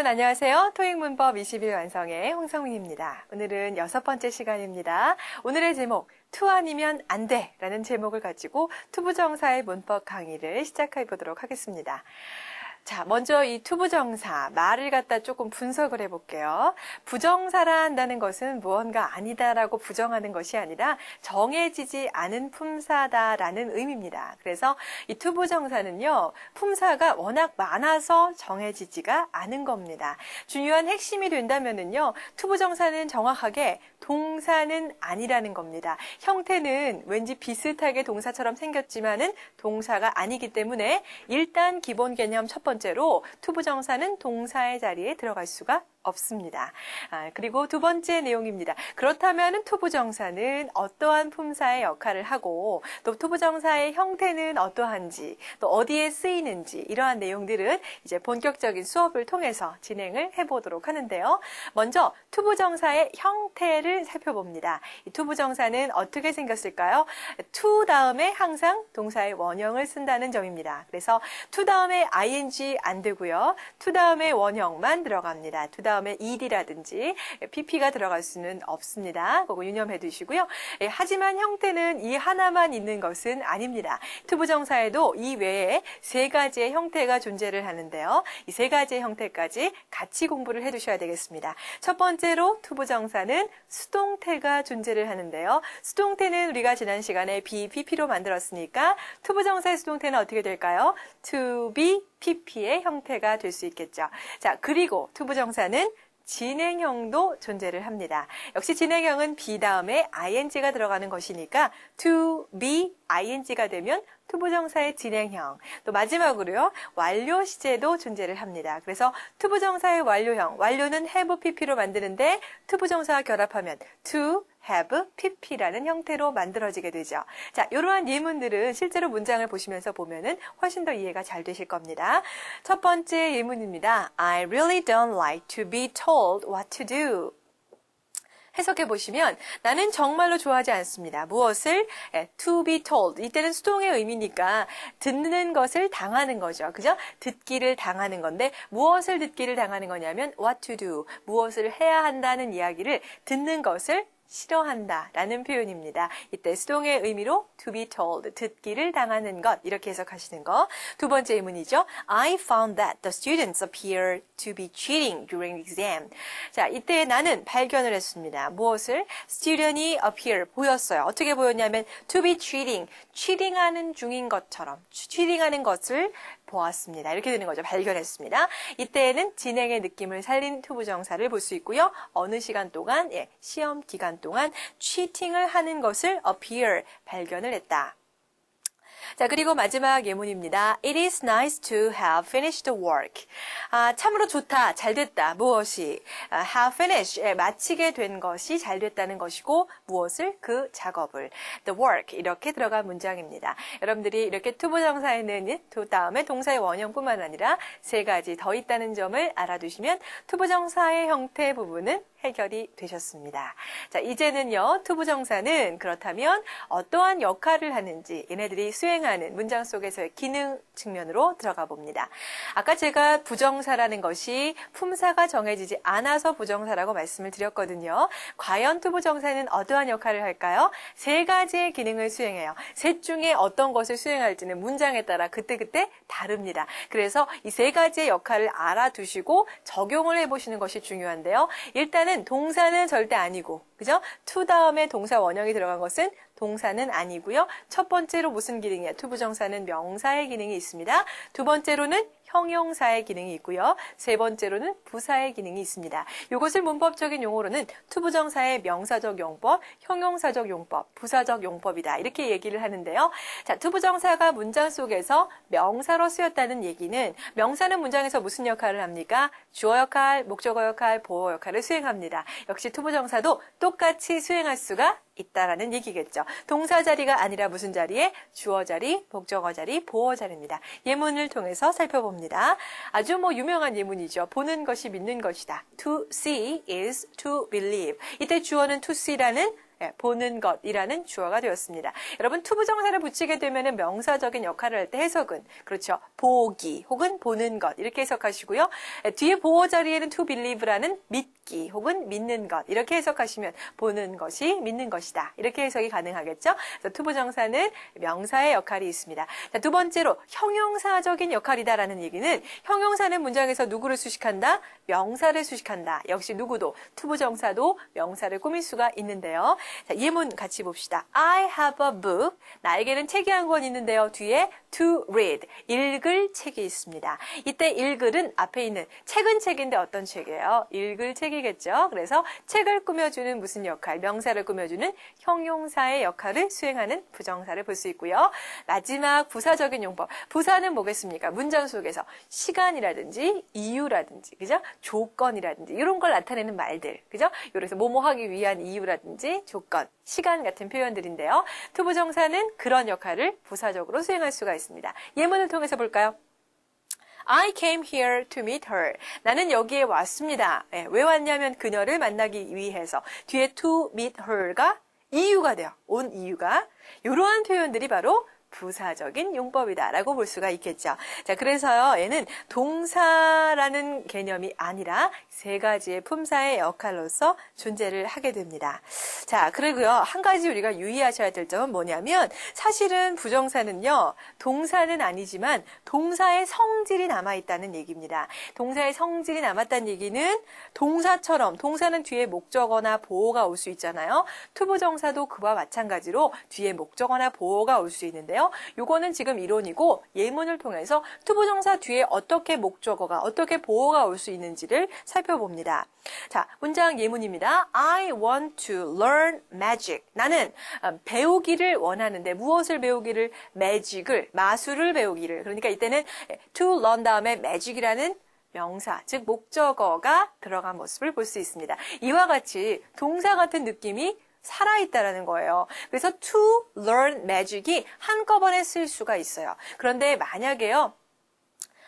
여러분 안녕하세요. 토익 문법 20일 완성의 홍성민입니다. 오늘은 6번째 시간입니다. 오늘의 제목 to 아니면 안 돼 라는 제목을 가지고 투부정사의 문법 강의를 시작해 보도록 하겠습니다. 자, 먼저 이 투부정사, 말을 갖다 조금 분석을 해볼게요. 부정사라 한다는 것은 무언가 아니다라고 부정하는 것이 아니라 정해지지 않은 품사다라는 의미입니다. 그래서 이 투부정사는요, 품사가 워낙 많아서 정해지지가 않은 겁니다. 중요한 핵심이 된다면은요, 투부정사는 정확하게 동사는 아니라는 겁니다. 형태는 왠지 비슷하게 동사처럼 생겼지만은 동사가 아니기 때문에 일단 기본 개념 첫 번째로 투부정사는 동사의 자리에 들어갈 수가 없습니다. 그리고 두 번째 내용입니다. 그렇다면 투부정사는 어떠한 품사의 역할을 하고 또 투부정사의 형태는 어떠한지 또 어디에 쓰이는지 이러한 내용들은 이제 본격적인 수업을 통해서 진행을 해보도록 하는데요. 먼저 투부정사의 형태를 살펴봅니다. 이 투부정사는 어떻게 생겼을까요? to 다음에 항상 동사의 원형을 쓴다는 점입니다. 그래서 to 다음에 ing 안 되고요. to 다음에 원형만 들어갑니다. to 다음에 ed라든지 pp가 들어갈 수는 없습니다. 그거 유념해 두시고요. 하지만 형태는 이 하나만 있는 것은 아닙니다. 투부정사에도 이 외에 세 가지의 형태가 존재를 하는데요. 이 세 가지의 형태까지 같이 공부를 해 두셔야 되겠습니다. 첫 번째로 투부정사는 수동태가 존재를 하는데요. 수동태는 우리가 지난 시간에 be, pp로 만들었으니까 투부정사의 수동태는 어떻게 될까요? to be, pp의 형태가 될 수 있겠죠. 자, 그리고 투부정사는 진행형도 존재를 합니다. 역시 진행형은 be 다음에 ing가 들어가는 것이니까 to be ing가 되면 투부정사의 진행형, 또 마지막으로요, 완료 시제도 존재를 합니다. 그래서 투부정사의 완료형, 완료는 have pp로 만드는데 투부정사와 결합하면 to have pp라는 형태로 만들어지게 되죠. 자, 이러한 예문들은 실제로 문장을 보시면서 보면은 훨씬 더 이해가 잘 되실 겁니다. 첫 번째 예문입니다. I really don't like to be told what to do. 해석해 보시면 나는 정말로 좋아하지 않습니다. 무엇을? to be told. 이때는 수동의 의미니까 듣는 것을 당하는 거죠. 그죠? 듣기를 당하는 건데 무엇을 듣기를 당하는 거냐면 what to do. 무엇을 해야 한다는 이야기를 듣는 것을 싫어한다 라는 표현입니다. 이때 수동의 의미로 to be told, 듣기를 당하는 것 이렇게 해석하시는 거. 두 번째 예문이죠. I found that the students appear to be cheating during exam. 자, 이때 나는 발견을 했습니다. 무엇을? student이 appear, 보였어요. 어떻게 보였냐면 to be cheating, cheating하는 중인 것처럼, cheating하는 것을 보았습니다. 이렇게 되는 거죠. 발견했습니다. 이때에는 진행의 느낌을 살린 투부정사를 볼 수 있고요. 어느 시간 동안, 시험 기간 동안 cheating을 하는 것을 appear, 발견을 했다. 자, 그리고 마지막 예문입니다. It is nice to have finished the work. 참으로 좋다, 잘 됐다. 무엇이? have finished, 마치게 된 것이 잘 됐다는 것이고 무엇을? 그 작업을. the work, 이렇게 들어간 문장입니다. 여러분들이 이렇게 투부정사에는 to 다음에 동사의 원형뿐만 아니라 세 가지 더 있다는 점을 알아두시면 투부정사의 형태 부분은 해결이 되셨습니다. 자, 이제는요, 투부정사는 그렇다면 어떠한 역할을 하는지 얘네들이 수행하는 문장 속에서의 기능 측면으로 들어가 봅니다. 아까 제가 부정사라는 것이 품사가 정해지지 않아서 부정사라고 말씀을 드렸거든요. 과연 투부정사는 어떠한 역할을 할까요? 세 가지의 기능을 수행해요. 셋 중에 어떤 것을 수행할지는 문장에 따라 그때그때 다릅니다. 그래서 이 세 가지의 역할을 알아두시고 적용을 해보시는 것이 중요한데요. 일단은 동사는 절대 아니고, 그죠? to 다음에 동사 원형이 들어간 것은 동사는 아니고요. 첫 번째로 무슨 기능이에요? 투부정사는 명사의 기능이 있습니다. 두 번째로는 형용사의 기능이 있고요. 세 번째로는 부사의 기능이 있습니다. 이것을 문법적인 용어로는 투부정사의 명사적 용법, 형용사적 용법, 부사적 용법이다. 이렇게 얘기를 하는데요. 자, 투부정사가 문장 속에서 명사로 쓰였다는 얘기는 명사는 문장에서 무슨 역할을 합니까? 주어 역할, 목적어 역할, 보어 역할을 수행합니다. 역시 투부정사도 똑같이 수행할 수가 있다라는 얘기겠죠. 동사 자리가 아니라 무슨 자리에? 주어 자리, 목적어 자리, 보어 자리입니다. 예문을 통해서 살펴봅니다. 아주 유명한 예문이죠. 보는 것이 믿는 것이다. To see is to believe. 이때 주어는 to see라는 보는 것이라는 주어가 되었습니다. 여러분 투부정사를 붙이게 되면 명사적인 역할을 할 때 해석은 그렇죠. 보기 혹은 보는 것 이렇게 해석하시고요. 뒤에 보어 자리에는 to believe라는 믿기 혹은 믿는 것 이렇게 해석하시면 보는 것이 믿는 것이다. 이렇게 해석이 가능하겠죠. 그래서 투부정사는 명사의 역할이 있습니다. 자, 두 번째로 형용사적인 역할이다라는 얘기는 형용사는 문장에서 누구를 수식한다? 명사를 수식한다. 역시 누구도 투부정사도 명사를 꾸밀 수가 있는데요. 자, 예문 같이 봅시다. I have a book. 나에게는 책이 한 권 있는데요. 뒤에 to read. 읽을 책이 있습니다. 이때 읽을은 앞에 있는 책은 책인데 어떤 책이에요? 읽을 책이겠죠. 그래서 책을 꾸며주는 무슨 역할? 명사를 꾸며주는 형용사의 역할을 수행하는 부정사를 볼 수 있고요. 마지막 부사적인 용법. 부사는 뭐겠습니까? 문장 속에서 시간이라든지 이유라든지 그죠? 조건이라든지 이런 걸 나타내는 말들. 그죠? 그래서 뭐뭐 하기 위한 이유라든지 조건, 시간 같은 표현들인데요. 투부정사는 그런 역할을 부사적으로 수행할 수가 있습니다. 예문을 통해서 볼까요? I came here to meet her. 나는 여기에 왔습니다. 왜 왔냐면 그녀를 만나기 위해서. 뒤에 to meet her가 이유가 돼요. 온 이유가. 이러한 표현들이 바로 부사적인 용법이다라고 볼 수가 있겠죠. 자, 그래서요, 얘는 동사라는 개념이 아니라 세 가지의 품사의 역할로서 존재를 하게 됩니다. 자, 그리고요, 한 가지 우리가 유의하셔야 될 점은 뭐냐면, 사실은 부정사는요, 동사는 아니지만 동사의 성질이 남아있다는 얘기입니다. 동사의 성질이 남았다는 얘기는 동사처럼, 동사는 뒤에 목적어나 보어가 올 수 있잖아요. 투부정사도 그와 마찬가지로 뒤에 목적어나 보어가 올 수 있는데요. 요거는 지금 이론이고 예문을 통해서 투부정사 뒤에 어떻게 목적어가 어떻게 보어가 올 수 있는지를 살펴봅니다. 자, 문장 예문입니다. I want to learn magic. 나는 배우기를 원하는데 무엇을 배우기를? magic을, 마술을 배우기를. 그러니까 이때는 to learn 다음에 magic이라는 명사, 즉 목적어가 들어간 모습을 볼 수 있습니다. 이와 같이 동사 같은 느낌이 살아있다라는 거예요. 그래서 to learn magic이 한꺼번에 쓸 수가 있어요. 그런데 만약에요.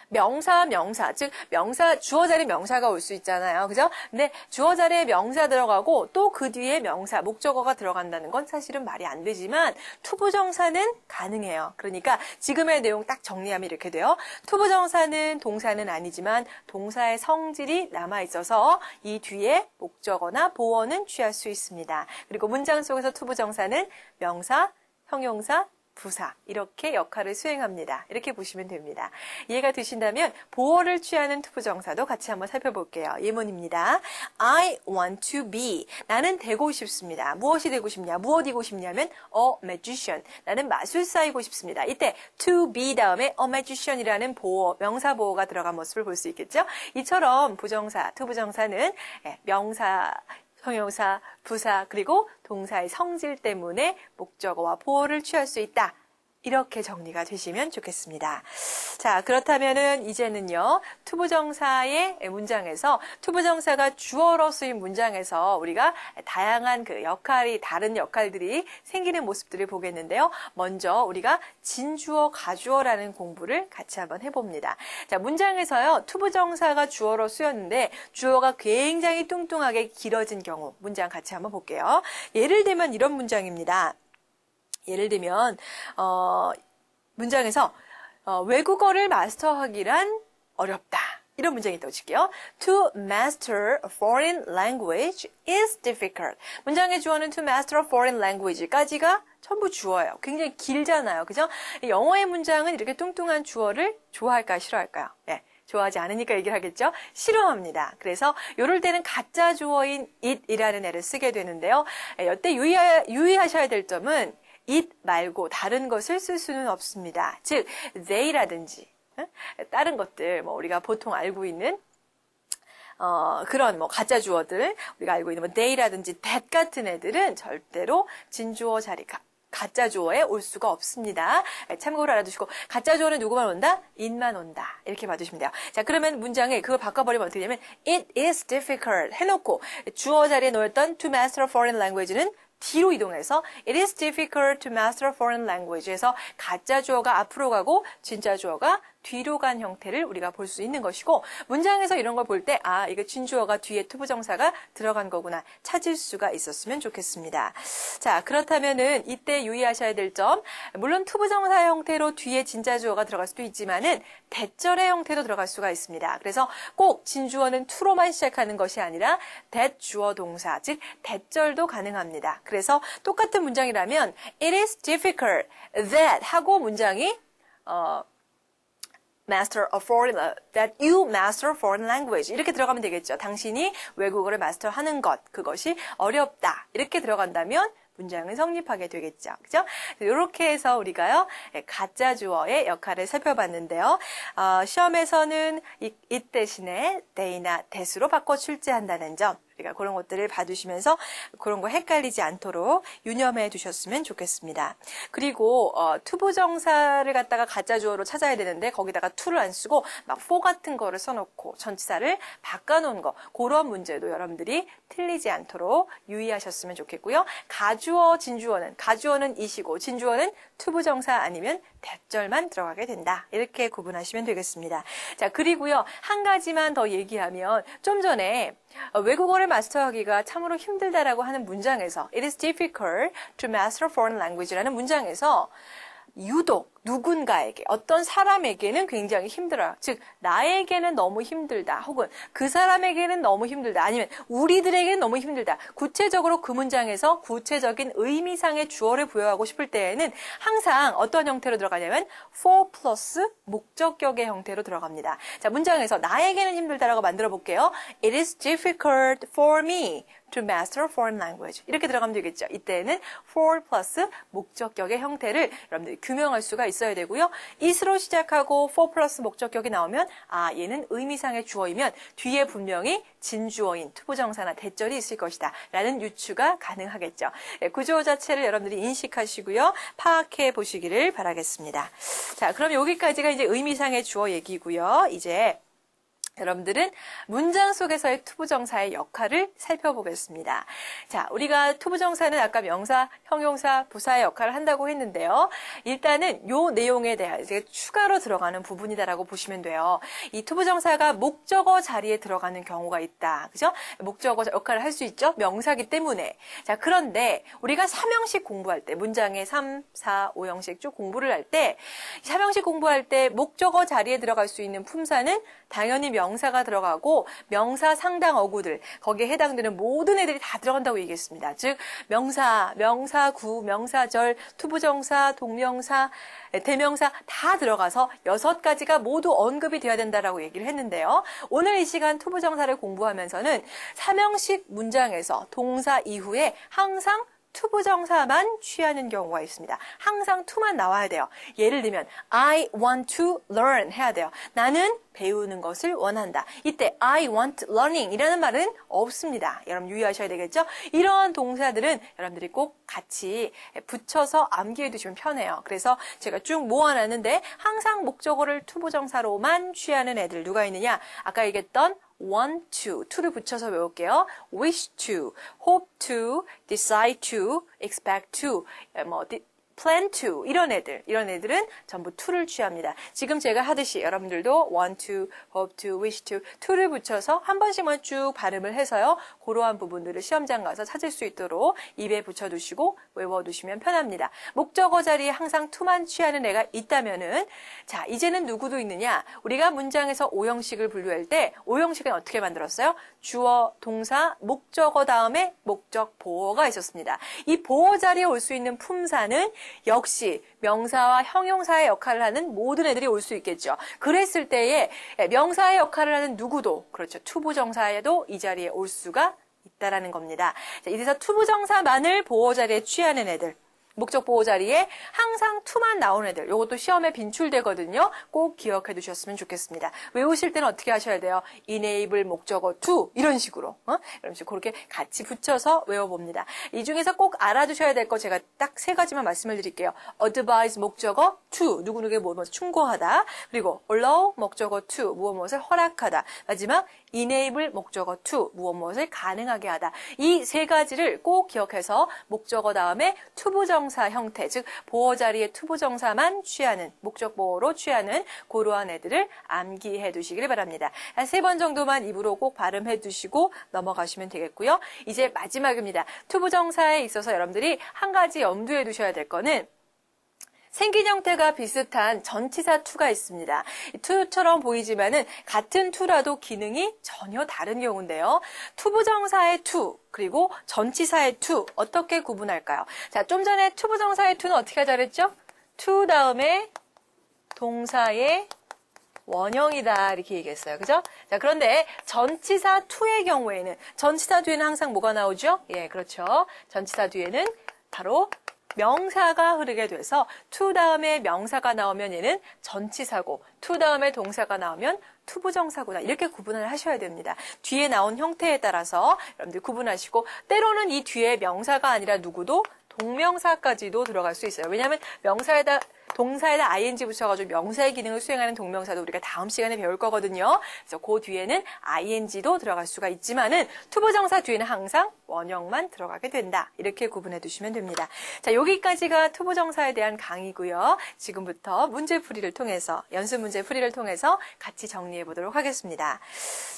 명사, 즉 명사, 주어 자리에 명사가 올 수 있잖아요. 그죠? 근데 주어 자리에 명사 들어가고 또 그 뒤에 명사, 목적어가 들어간다는 건 사실은 말이 안 되지만 투부정사는 가능해요. 그러니까 지금의 내용 딱 정리하면 이렇게 돼요. 투부정사는 동사는 아니지만 동사의 성질이 남아있어서 이 뒤에 목적어나 보어는 취할 수 있습니다. 그리고 문장 속에서 투부정사는 명사, 형용사, 부사 이렇게 역할을 수행합니다. 이렇게 보시면 됩니다. 이해가 되신다면 보어를 취하는 투부정사도 같이 한번 살펴볼게요. 예문입니다. I want to be. 나는 되고 싶습니다. 무엇이 되고 싶냐? 무엇이고 싶냐면 a magician. 나는 마술사이고 싶습니다. 이때 to be 다음에 a magician이라는 보어, 명사 보어가 들어간 모습을 볼 수 있겠죠? 이처럼 부정사, 투부정사는 명사, 형용사, 부사, 그리고 동사의 성질 때문에 목적어와 보어를 취할 수 있다. 이렇게 정리가 되시면 좋겠습니다. 자, 그렇다면은 이제는요, 투부정사의 문장에서 투부정사가 주어로 쓰인 문장에서 우리가 다양한 그 역할이, 다른 역할들이 생기는 모습들을 보겠는데요. 먼저 우리가 진주어, 가주어라는 공부를 같이 한번 해봅니다. 자, 문장에서요, 투부정사가 주어로 쓰였는데 주어가 굉장히 뚱뚱하게 길어진 경우, 문장 같이 한번 볼게요. 예를 들면 이런 문장입니다. 예를 들면 문장에서 외국어를 마스터하기란 어렵다. 이런 문장이 떠올게요. To master a foreign language is difficult. 문장의 주어는 to master a foreign language까지가 전부 주어예요. 굉장히 길잖아요. 그죠? 영어의 문장은 이렇게 뚱뚱한 주어를 좋아할까요? 싫어할까요? 네. 좋아하지 않으니까 얘기를 하겠죠? 싫어합니다. 그래서 이럴 때는 가짜 주어인 it이라는 애를 쓰게 되는데요. 이때 유의하셔야 될 점은 it 말고 다른 것을 쓸 수는 없습니다. 즉, they라든지 다른 것들, 우리가 보통 알고 있는 그런 가짜 주어들, 우리가 알고 있는 they라든지 that 같은 애들은 절대로 진주어 자리가 가짜 주어에 올 수가 없습니다. 참고로 알아두시고 가짜 주어는 누구만 온다? it만 온다. 이렇게 봐두시면 돼요. 자, 그러면 문장에 그걸 바꿔버리면 어떻게 되냐면 it is difficult 해놓고 주어 자리에 놓였던 to master a foreign language는 뒤로 이동해서 it is difficult to master a foreign language에서 가짜 주어가 앞으로 가고 진짜 주어가 뒤로 간 형태를 우리가 볼 수 있는 것이고 문장에서 이런 걸 볼 때 이거 진주어가 뒤에 투부정사가 들어간 거구나 찾을 수가 있었으면 좋겠습니다. 자, 그렇다면은 이때 유의하셔야 될 점, 물론 투부정사 형태로 뒤에 진짜 주어가 들어갈 수도 있지만은 대절의 형태도 들어갈 수가 있습니다. 그래서 꼭 진주어는 to로만 시작하는 것이 아니라 대주어 동사, 즉 대절도 가능합니다. 그래서 똑같은 문장이라면 it is difficult that 하고 문장이 that you master foreign language 이렇게 들어가면 되겠죠. 당신이 외국어를 마스터하는 것, 그것이 어렵다 이렇게 들어간다면 문장은 성립하게 되겠죠. 그죠? 이렇게 해서 우리가요, 가짜 주어의 역할을 살펴봤는데요. 시험에서는 it 대신에 they나 that으로 바꿔 출제한다는 점, 우리가 그런 것들을 봐두시면서 그런 거 헷갈리지 않도록 유념해 두셨으면 좋겠습니다. 그리고 투부정사를 갖다가 가짜 주어로 찾아야 되는데 거기다가 to를 안 쓰고 막 for 같은 거를 써놓고 전치사를 바꿔놓은 거, 그런 문제도 여러분들이 틀리지 않도록 유의하셨으면 좋겠고요. 가주어, 진주어는 가주어는 이시고 진주어는 투부정사 아니면 대절만 들어가게 된다. 이렇게 구분하시면 되겠습니다. 자, 그리고요, 한 가지만 더 얘기하면 좀 전에 외국어를 마스터하기가 참으로 힘들다라고 하는 문장에서 it is difficult to master foreign language라는 문장에서 유독 누군가에게, 어떤 사람에게는 굉장히 힘들어요. 즉, 나에게는 너무 힘들다, 혹은 그 사람에게는 너무 힘들다, 아니면 우리들에게는 너무 힘들다. 구체적으로 그 문장에서 구체적인 의미상의 주어를 부여하고 싶을 때에는 항상 어떤 형태로 들어가냐면 for 플러스 목적격의 형태로 들어갑니다. 자, 문장에서 나에게는 힘들다라고 만들어 볼게요. It is difficult for me to master foreign language. 이렇게 들어가면 되겠죠. 이때는 for 플러스 목적격의 형태를 여러분들이 규명할 수가 있어야 되고요. it으로 시작하고 for 플러스 목적격이 나오면 얘는 의미상의 주어이면 뒤에 분명히 진주어인 투부정사나 대절이 있을 것이다 라는 유추가 가능하겠죠. 구조 자체를 여러분들이 인식하시고요. 파악해 보시기를 바라겠습니다. 자, 그럼 여기까지가 이제 의미상의 주어 얘기고요. 이제 여러분들은 문장 속에서의 투부정사의 역할을 살펴보겠습니다. 자, 우리가 투부정사는 아까 명사, 형용사, 부사의 역할을 한다고 했는데요. 일단은 요 내용에 대해 이제 추가로 들어가는 부분이다라고 보시면 돼요. 이 투부정사가 목적어 자리에 들어가는 경우가 있다. 그죠? 목적어 역할을 할 수 있죠? 명사기 때문에. 자, 그런데 우리가 3형식 공부할 때, 문장의 3, 4, 5형식 쭉 공부를 할 때, 3형식 공부할 때 목적어 자리에 들어갈 수 있는 품사는 당연히 명사가 들어가고 명사 상당 어구들, 거기에 해당되는 모든 애들이 다 들어간다고 얘기했습니다. 즉 명사, 명사구, 명사절, 투부정사, 동명사, 대명사 다 들어가서 6가지가 모두 언급이 되어야 된다라고 얘기를 했는데요. 오늘 이 시간 투부정사를 공부하면서는 3형식 문장에서 동사 이후에 항상 투부정사만 취하는 경우가 있습니다. 항상 to만 나와야 돼요. 예를 들면 I want to learn 해야 돼요. 나는 배우는 것을 원한다. 이때 I want learning 이라는 말은 없습니다. 여러분 유의하셔야 되겠죠? 이런 동사들은 여러분들이 꼭 같이 붙여서 암기해 두시면 편해요. 그래서 제가 쭉 모아놨는데 항상 목적어를 투부정사로만 취하는 애들 누가 있느냐? 아까 얘기했던 want to를 붙여서 외울게요. wish to, hope to, decide to, expect to, plan to 이런 애들은 전부 to를 취합니다. 지금 제가 하듯이 여러분들도 want to, hope to, wish to, to를 붙여서 한 번씩만 쭉 발음을 해서요. 그러한 부분들을 시험장 가서 찾을 수 있도록 입에 붙여두시고 외워두시면 편합니다. 목적어 자리에 항상 to만 취하는 애가 있다면은 자, 이제는 누구도 있느냐? 우리가 문장에서 5형식을 분류할 때 5형식은 어떻게 만들었어요? 주어, 동사, 목적어 다음에 목적 보어가 있었습니다. 이 보어 자리에 올 수 있는 품사는 역시 명사와 형용사의 역할을 하는 모든 애들이 올 수 있겠죠. 그랬을 때에 명사의 역할을 하는 누구도, 그렇죠, 투부정사에도 이 자리에 올 수가 있다라는 겁니다. 자, 이래서 투부정사만을 보호 자리에 취하는 애들, 목적 보호 자리에 항상 to만 나오는 애들, 이것도 시험에 빈출되거든요. 꼭 기억해 두셨으면 좋겠습니다. 외우실 때는 어떻게 하셔야 돼요? enable 목적어 to 이런 식으로, 이런 식으로 그렇게 같이 붙여서 외워봅니다. 이 중에서 꼭 알아두셔야 될 거 제가 딱 3가지만 말씀을 드릴게요. advise 목적어 to, 누구누구의 무엇을 충고하다. 그리고 allow 목적어 to, 무엇을 허락하다. 마지막 enable 목적어 to, 무엇을 가능하게 하다. 이 세 가지를 꼭 기억해서 목적어 다음에 투부정사 형태, 즉 보어 자리에 투부정사만 취하는, 목적 보어로 취하는 그러한 애들을 암기해 두시길 바랍니다. 한 3번 정도만 입으로 꼭 발음해 두시고 넘어가시면 되겠고요. 이제 마지막입니다. 투부정사에 있어서 여러분들이 한 가지 염두에 두셔야 될 거는 생긴 형태가 비슷한 전치사 to가 있습니다. to처럼 보이지만은 같은 to라도 기능이 전혀 다른 경우인데요. 투부정사의 to 그리고 전치사의 to 어떻게 구분할까요? 자, 좀 전에 투부정사의 to는 어떻게 하자랬죠? to 다음에 동사의 원형이다 이렇게 얘기했어요. 그죠? 자, 그런데 전치사 to의 경우에는 전치사 뒤에는 항상 뭐가 나오죠? 예, 그렇죠. 전치사 뒤에는 바로 명사가 흐르게 돼서 to 다음에 명사가 나오면 얘는 전치사고 to 다음에 동사가 나오면 투부정사구나 이렇게 구분을 하셔야 됩니다. 뒤에 나온 형태에 따라서 여러분들 구분하시고 때로는 이 뒤에 명사가 아니라 누구도 동명사까지도 들어갈 수 있어요. 왜냐하면 명사에다 동사에다 ing 붙여가지고 명사의 기능을 수행하는 동명사도 우리가 다음 시간에 배울 거거든요. 그래서 그 뒤에는 ing도 들어갈 수가 있지만은 투부정사 뒤에는 항상 원형만 들어가게 된다. 이렇게 구분해 두시면 됩니다. 자, 여기까지가 투부정사에 대한 강의고요. 지금부터 문제풀이를 통해서 연습 문제풀이를 통해서 같이 정리해 보도록 하겠습니다.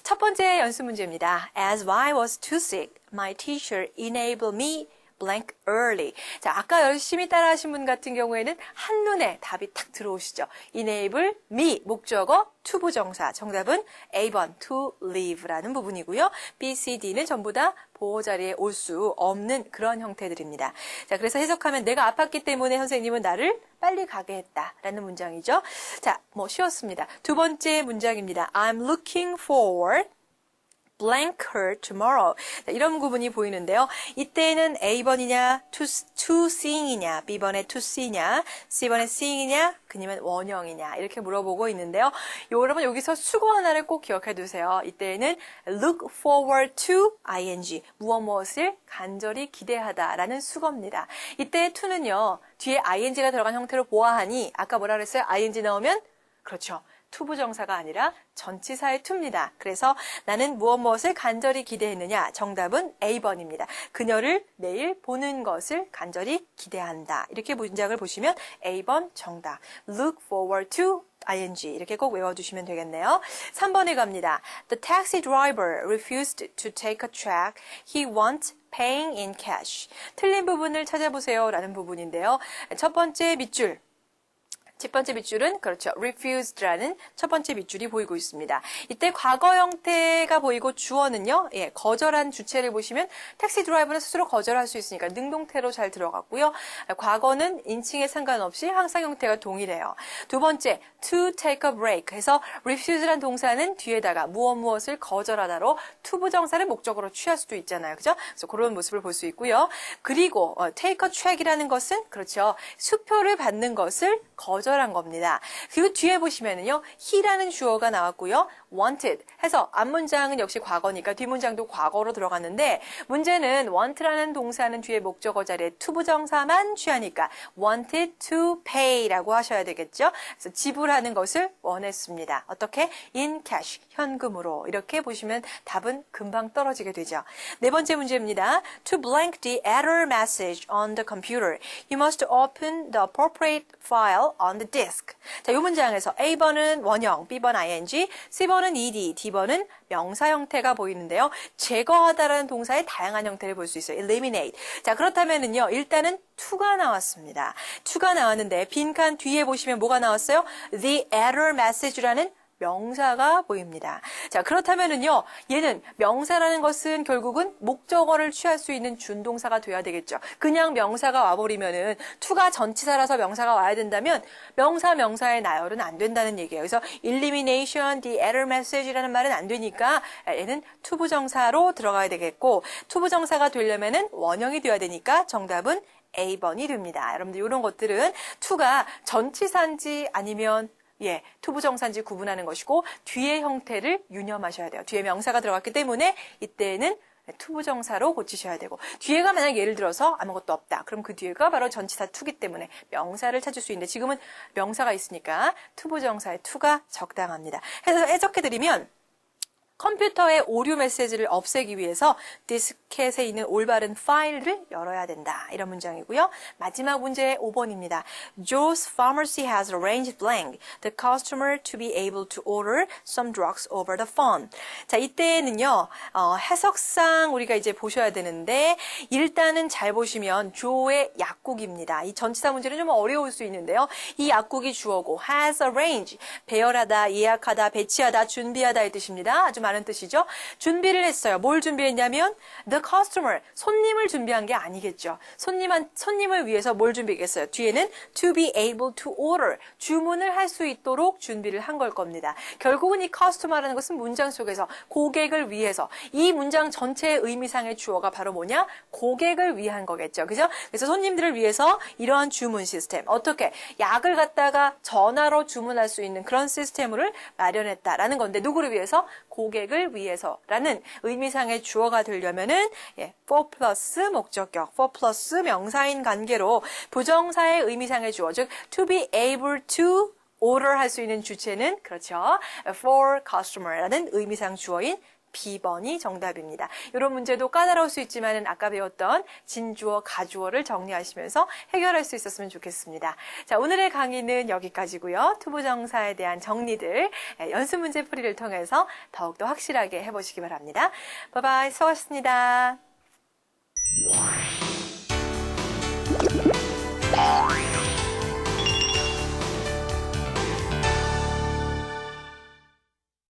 첫 번째 연습 문제입니다. As I was too sick, my teacher enabled me blank early. 자, 아까 열심히 따라하신 분 같은 경우에는 한눈에 답이 탁 들어오시죠. enable me, 목적어, 투부정사. 정답은 A번 to leave라는 부분이고요. B, C, D는 전부 다 보호 자리에 올 수 없는 그런 형태들입니다. 자, 그래서 해석하면 내가 아팠기 때문에 선생님은 나를 빨리 가게 했다라는 문장이죠. 자, 뭐 쉬웠습니다. 두 번째 문장입니다. I'm looking forward blank her tomorrow. 자, 이런 구분이 보이는데요. 이때는 A번이냐, to seeing이냐, B번에 to see냐, C번에 seeing이냐, 그니면 원형이냐 이렇게 물어보고 있는데요. 여러분 여기서 수거 하나를 꼭 기억해 두세요. 이때는 look forward to ing, 무엇을 간절히 기대하다라는 수거입니다. 이때 to는요, 뒤에 ing가 들어간 형태로 보아하니 아까 뭐라 그랬어요? ing 넣으면 그렇죠. 투부정사가 아니라 전치사의 to입니다. 그래서 나는 무엇을 간절히 기대했느냐? 정답은 A번입니다. 그녀를 내일 보는 것을 간절히 기대한다. 이렇게 문장을 보시면 A번 정답. Look forward to ing 이렇게 꼭 외워두시면 되겠네요. 3번에 갑니다. The taxi driver refused to take a check. He wants paying in cash. 틀린 부분을 찾아보세요 라는 부분인데요. 첫 번째 밑줄. 첫 번째 밑줄은 그렇죠. refused라는 첫 번째 밑줄이 보이고 있습니다. 이때 과거 형태가 보이고 주어는요. 예, 거절한 주체를 보시면 택시 드라이버는 스스로 거절할 수 있으니까 능동태로 잘 들어갔고요. 과거는 인칭에 상관없이 항상 형태가 동일해요. 두 번째 to take a break 해서 refuse란 동사는 뒤에다가 무엇을 거절하다로 투부정사를 목적으로 취할 수도 있잖아요. 그죠? 그래서 그런 모습을 볼 수 있고요. 그리고 take a check이라는 것은 그렇죠. 수표를 받는 것을 거절한 겁니다. 그리고 뒤에 보시면은요, he라는 주어가 나왔고요, wanted 해서 앞문장은 역시 과거니까 뒷문장도 과거로 들어갔는데 문제는 want라는 동사는 뒤에 목적어 자리에 투부정사만 취하니까 wanted to pay라고 하셔야 되겠죠. 그래서 지불하는 것을 원했습니다. 어떻게? in cash 현금으로 이렇게 보시면 답은 금방 떨어지게 되죠. 네 번째 문제입니다. To blank the error message on the computer, you must open the appropriate file on the disk. 자, 이 문장에서 A번은 원형, B번 ing, C번은 ed, D번은 명사 형태가 보이는데요. 제거하다라는 동사의 다양한 형태를 볼 수 있어요. eliminate. 자, 그렇다면은요, 일단은 to가 나왔습니다. to가 나왔는데 빈칸 뒤에 보시면 뭐가 나왔어요? The error message라는 명사가 보입니다. 자, 그렇다면은요, 얘는 명사라는 것은 결국은 목적어를 취할 수 있는 준동사가 돼야 되겠죠. 그냥 명사가 와버리면은 to가 전치사라서 명사가 와야 된다면 명사의 나열은 안 된다는 얘기예요. 그래서 elimination, the error message라는 말은 안 되니까 얘는 투부정사로 들어가야 되겠고 투부정사가 되려면은 원형이 돼야 되니까 정답은 A번이 됩니다. 여러분들 이런 것들은 to가 전치사인지 아니면 투부정사인지 구분하는 것이고 뒤의 형태를 유념하셔야 돼요. 뒤에 명사가 들어갔기 때문에 이때는 투부정사로 고치셔야 되고 뒤에가 만약 예를 들어서 아무것도 없다. 그럼 그 뒤에가 바로 전치사 to기 때문에 명사를 찾을 수 있는데 지금은 명사가 있으니까 투부정사의 to가 적당합니다. 해서 해석해드리면 컴퓨터의 오류 메시지를 없애기 위해서 디스켓에 있는 올바른 파일을 열어야 된다. 이런 문장이고요. 마지막 문제 5번입니다. Joe's pharmacy has arranged blank the customer to be able to order some drugs over the phone. 자, 이때는요, 해석상 우리가 이제 보셔야 되는데, 일단은 잘 보시면 조의 약국입니다. 이 전치사 문제는 좀 어려울 수 있는데요. 이 약국이 주어고 has arranged, 배열하다, 예약하다, 배치하다, 준비하다 의 뜻입니다. 아주 많은 뜻이죠. 준비를 했어요. 뭘 준비했냐면 the customer, 손님을 준비한 게 아니겠죠. 손님을 위해서 뭘 준비했겠어요? 뒤에는 to be able to order, 주문을 할 수 있도록 준비를 한 걸 겁니다. 결국은 이 customer라는 것은 문장 속에서 고객을 위해서, 이 문장 전체의 의미상의 주어가 바로 뭐냐? 고객을 위한 거겠죠. 그죠? 그래서 손님들을 위해서 이러한 주문 시스템, 어떻게 약을 갖다가 전화로 주문할 수 있는 그런 시스템을 마련했다라는 건데, 누구를 위해서? 고객을 위해서라는 의미상의 주어가 되려면은 for 플러스 목적격, for 플러스 명사인 관계로 부정사의 의미상의 주어, 즉 to be able to order 할 수 있는 주체는 그렇죠. for customer라는 의미상 주어인 B번이 정답입니다. 이런 문제도 까다로울 수 있지만 아까 배웠던 진주어, 가주어를 정리하시면서 해결할 수 있었으면 좋겠습니다. 자, 오늘의 강의는 여기까지고요. 투부정사에 대한 정리들, 연습 문제 풀이를 통해서 더욱더 확실하게 해보시기 바랍니다. 바이바이, 수고하셨습니다.